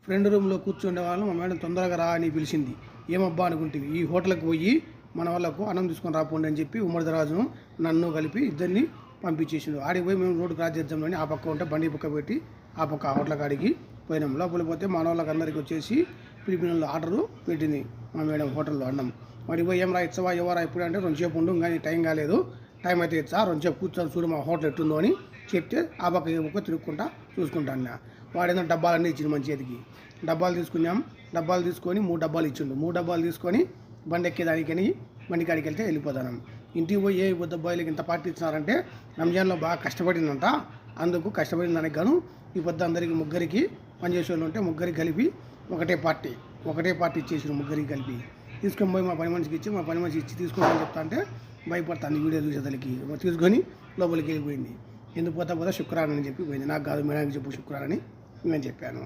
Friend రూమ్లో కూర్చుండే వాళ్ళు మా మేడం తొందరగా రా అని పిలిచింది. ఏమబ్బా అనుకుంటే ఈ హోటల్కి పోయి మన వాళ్ళకు అన్నం తీసుకొని రాపోండి అని చెప్పి ఉమ్మడిరాజును నన్ను కలిపి ఇద్దరిని పంపించేసిండు. ఆడికి పోయి మేము రోడ్డు క్రాస్ చేద్దామని ఆ పక్క ఉంటే బండి పక్క పెట్టి ఆ పక్క హోటల్ కాడికి పోయినాం. లోపలికి పోతే మన వాళ్ళకి అందరికీ వచ్చేసి ఫిలిపిన్లో ఆర్డరు పెట్టింది మా మేడం హోటల్లో అన్నం. మరి పోయి ఏం రా ఇచ్చవా ఎవరా ఇప్పుడు అంటే 2 సేపు ఉండు కానీ టైం కాలేదు, టైం అయితే ఇచ్చా 2 సేపు కూర్చొని చూడు మా హోటల్ ఎట్టుందో అని చెప్తే ఆ పక్క ఏ పక్క తిరుగుకుంటా చూసుకుంటాను. వాడేదో డబ్బాలన్నీ ఇచ్చిండు మన చేతికి. డబ్బాలు తీసుకున్నాం. డబ్బాలు తీసుకొని 3 డబ్బాలు ఇచ్చిండు. 3 డబ్బాలు తీసుకొని బండి ఎక్కేదానికని బండి కాడికి వెళ్తే వెళ్ళిపోతాను. ఇంటికి పోయి ఏ పొద్దు అబ్బాయిలకి ఇంత పార్టీ ఇచ్చినారంటే రంజాన్లో బాగా కష్టపడిందంట. అందుకు కష్టపడిన దానికి గాను ఈ పొద్దు అందరికి ముగ్గురికి పనిచేసే వాళ్ళు ఉంటే ముగ్గురికి కలిపి ఒకటే పార్టీ ఇచ్చేసారు. ముగ్గురికి కలిపి తీసుకొని పోయి మా పని మనిషికి ఇచ్చి మా పని మనిషి ఇచ్చి తీసుకుంటామని చెప్తా అంటే భయపడతాను వీడియో చూసేదానికి. తీసుకొని లోపలికి వెళ్ళిపోయింది. ఎందుకు పోతా శుక్రవారం అని చెప్పి పోయింది. నాకు కాదు మేడానికి చెప్పు శుక్రవారం అని నేను చెప్పాను.